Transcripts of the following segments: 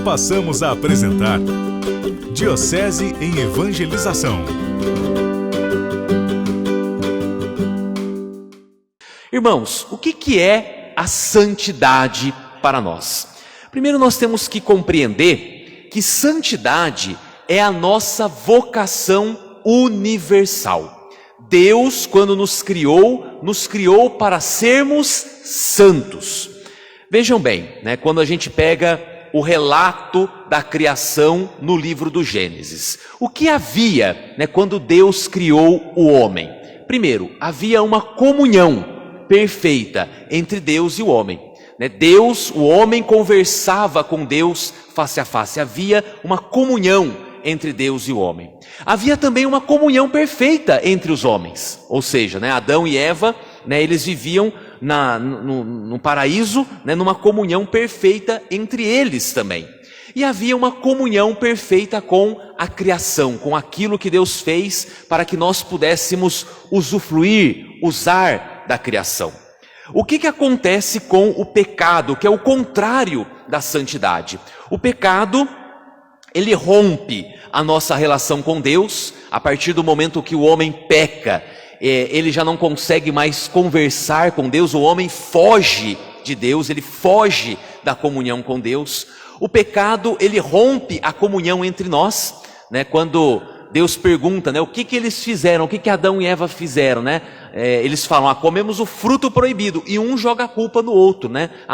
passamos a apresentar Diocese em Evangelização. Irmãos, o que é a santidade para nós? Primeiro nós temos que compreender que santidade é a nossa vocação universal. Deus, quando nos criou para sermos santos. Vejam bem, quando a gente pega o relato da criação no livro do Gênesis. O que havia quando Deus criou o homem? Primeiro, havia uma comunhão perfeita entre Deus e o homem. Deus, o homem conversava com Deus face a face. Havia uma comunhão entre Deus e o homem. Havia também uma comunhão perfeita entre os homens. Ou seja, Adão e Eva, eles viviam no paraíso, numa comunhão perfeita entre eles também. E havia uma comunhão perfeita com a criação, com aquilo que Deus fez para que nós pudéssemos usufruir, usar da criação. O que acontece com o pecado, que é o contrário da santidade? O pecado, ele rompe a nossa relação com Deus. A partir do momento que o homem peca, ele já não consegue mais conversar com Deus, o homem foge de Deus, ele foge da comunhão com Deus. O pecado, ele rompe a comunhão entre nós, quando Deus pergunta, o que eles fizeram, o que Adão e Eva fizeram, eles falam, comemos o fruto proibido, e um joga a culpa no outro,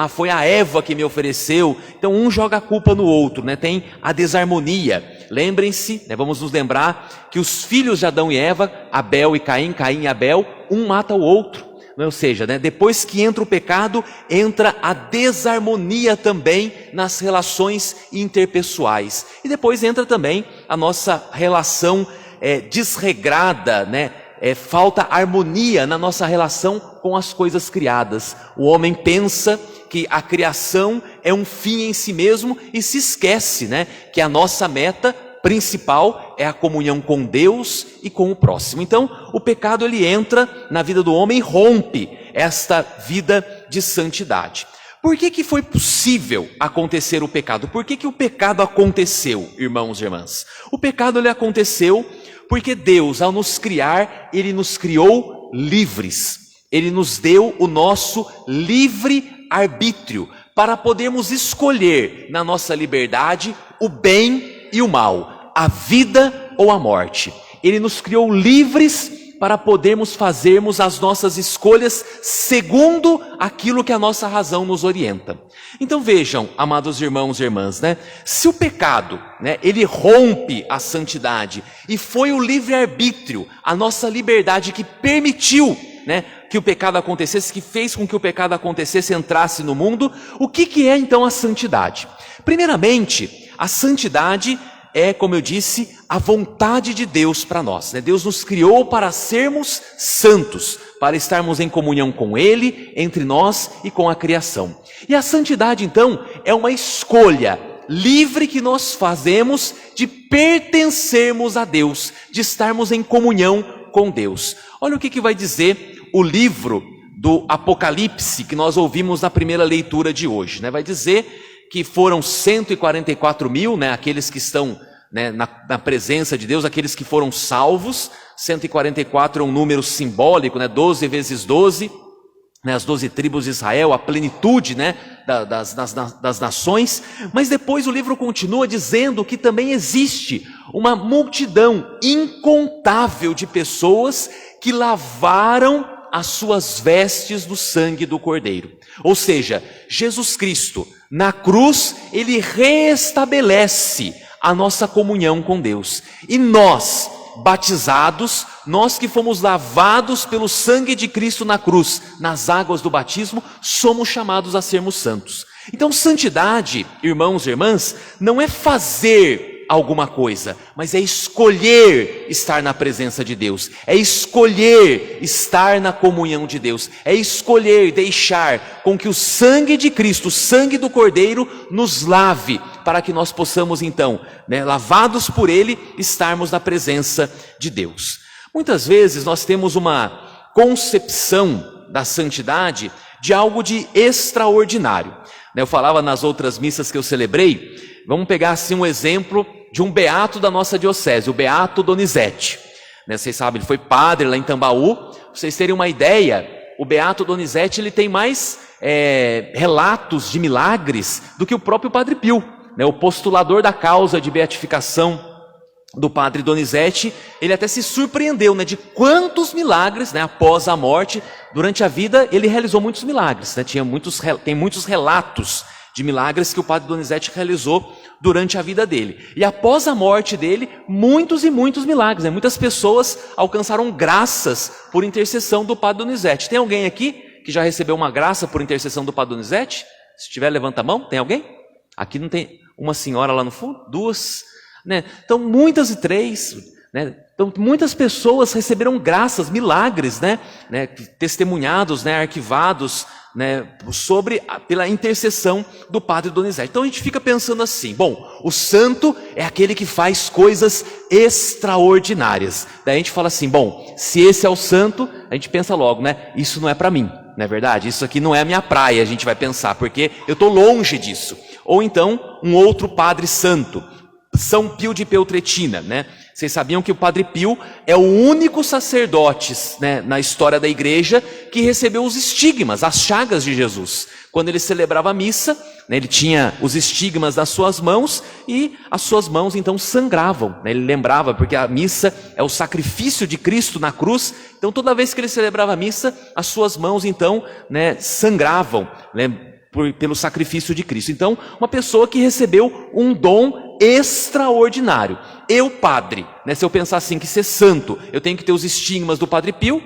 foi a Eva que me ofereceu, então um joga a culpa no outro, tem a desarmonia. Lembrem-se, vamos nos lembrar que os filhos de Adão e Eva, Abel e Caim, Caim e Abel, um mata o outro. Ou seja, depois que entra o pecado, entra a desarmonia também nas relações interpessoais. E depois entra também a nossa relação desregrada, falta harmonia na nossa relação com as coisas criadas. O homem pensa que a criação é um fim em si mesmo e se esquece, que a nossa meta principal é a comunhão com Deus e com o próximo. Então, o pecado, ele entra na vida do homem e rompe esta vida de santidade. Por que foi possível acontecer o pecado? Por que o pecado aconteceu, irmãos e irmãs? O pecado, ele aconteceu porque Deus, ao nos criar, ele nos criou livres. Ele nos deu o nosso livre arbítrio para podermos escolher na nossa liberdade o bem e o mal, a vida ou a morte. Ele nos criou livres para podermos fazermos as nossas escolhas segundo aquilo que a nossa razão nos orienta. Então vejam, amados irmãos e irmãs, se o pecado, ele rompe a santidade e foi o livre-arbítrio, a nossa liberdade que permitiu, que o pecado acontecesse, que fez com que o pecado acontecesse, entrasse no mundo, o que é então a santidade? Primeiramente, a santidade é, como eu disse, a vontade de Deus para nós. Deus nos criou para sermos santos, para estarmos em comunhão com Ele, entre nós e com a criação. E a santidade, então, é uma escolha livre que nós fazemos de pertencermos a Deus, de estarmos em comunhão com Deus. Olha o que vai dizer o livro do Apocalipse, que nós ouvimos na primeira leitura de hoje. Vai dizer que foram 144 mil, aqueles que estão na presença de Deus, aqueles que foram salvos. 144 é um número simbólico, 12 vezes 12, as 12 tribos de Israel, a plenitude das nações. Mas depois o livro continua dizendo que também existe uma multidão incontável de pessoas que lavaram as suas vestes do sangue do Cordeiro. Ou seja, Jesus Cristo, na cruz, ele reestabelece a nossa comunhão com Deus. E nós, batizados, nós que fomos lavados pelo sangue de Cristo na cruz, nas águas do batismo, somos chamados a sermos santos. Então, santidade, irmãos e irmãs, não é fazer alguma coisa, mas é escolher estar na presença de Deus, é escolher estar na comunhão de Deus, é escolher deixar com que o sangue de Cristo, o sangue do Cordeiro, nos lave, para que nós possamos então, lavados por Ele, estarmos na presença de Deus. Muitas vezes nós temos uma concepção da santidade de algo de extraordinário. Eu falava nas outras missas que eu celebrei, vamos pegar assim um exemplo de um beato da nossa diocese, o Beato Donizete. Vocês sabem, ele foi padre lá em Tambaú. Pra vocês terem uma ideia, o Beato Donizete ele tem mais relatos de milagres do que o próprio Padre Pio. O postulador da causa de beatificação do Padre Donizete, ele até se surpreendeu de quantos milagres, após a morte, durante a vida, ele realizou muitos milagres. Tem muitos relatos de milagres que o Padre Donizete realizou durante a vida dele. E após a morte dele, muitos e muitos milagres. Muitas pessoas alcançaram graças por intercessão do Padre Donizete. Tem alguém aqui que já recebeu uma graça por intercessão do Padre Donizete? Se tiver, levanta a mão. Tem alguém? Aqui não tem uma senhora lá no fundo? Duas? Então, muitas e três, Então, muitas pessoas receberam graças, milagres, testemunhados, arquivados, pela intercessão do Padre Donizete. Então, a gente fica pensando assim, bom, o santo é aquele que faz coisas extraordinárias. Daí a gente fala assim, bom, se esse é o santo, a gente pensa logo, isso não é para mim, não é verdade? Isso aqui não é a minha praia, a gente vai pensar, porque eu estou longe disso. Ou então, um outro Padre Santo, São Pio de Peltrechina, Vocês sabiam que o Padre Pio é o único sacerdote, na história da igreja que recebeu os estigmas, as chagas de Jesus. Quando ele celebrava a missa, ele tinha os estigmas nas suas mãos e as suas mãos então sangravam. Ele lembrava, porque a missa é o sacrifício de Cristo na cruz. Então toda vez que ele celebrava a missa, as suas mãos então sangravam, pelo sacrifício de Cristo. Então, uma pessoa que recebeu um dom extraordinário. Eu, padre, se eu pensar assim, que ser santo, eu tenho que ter os estigmas do Padre Pio,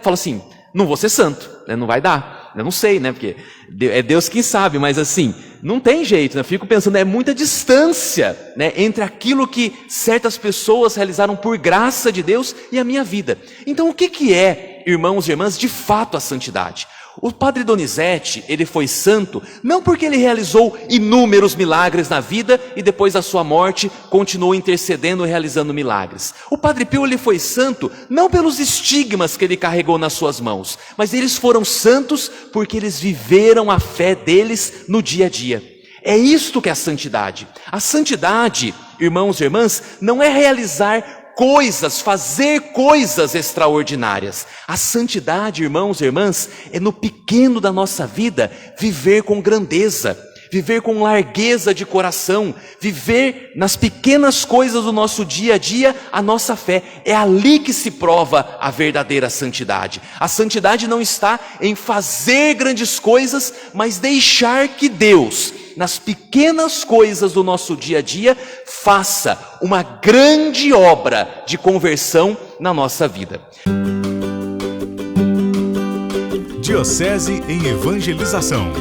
falo assim, não vou ser santo, não vai dar. Eu não sei, porque é Deus quem sabe, mas assim, não tem jeito, Fico pensando, é muita distância, entre aquilo que certas pessoas realizaram por graça de Deus e a minha vida. Então, o que é, irmãos e irmãs, de fato a santidade? O Padre Donizete, ele foi santo, não porque ele realizou inúmeros milagres na vida e depois da sua morte continuou intercedendo e realizando milagres. O Padre Pio, ele foi santo não pelos estigmas que ele carregou nas suas mãos, mas eles foram santos porque eles viveram a fé deles no dia a dia. É isto que é a santidade. A santidade, irmãos e irmãs, não é realizar coisas, fazer coisas extraordinárias. A santidade, irmãos e irmãs, é no pequeno da nossa vida viver com grandeza, viver com largueza de coração, viver nas pequenas coisas do nosso dia a dia a nossa fé. É ali que se prova a verdadeira santidade. A santidade não está em fazer grandes coisas, mas deixar que Deus, nas pequenas coisas do nosso dia a dia, faça uma grande obra de conversão na nossa vida. Diocese em Evangelização.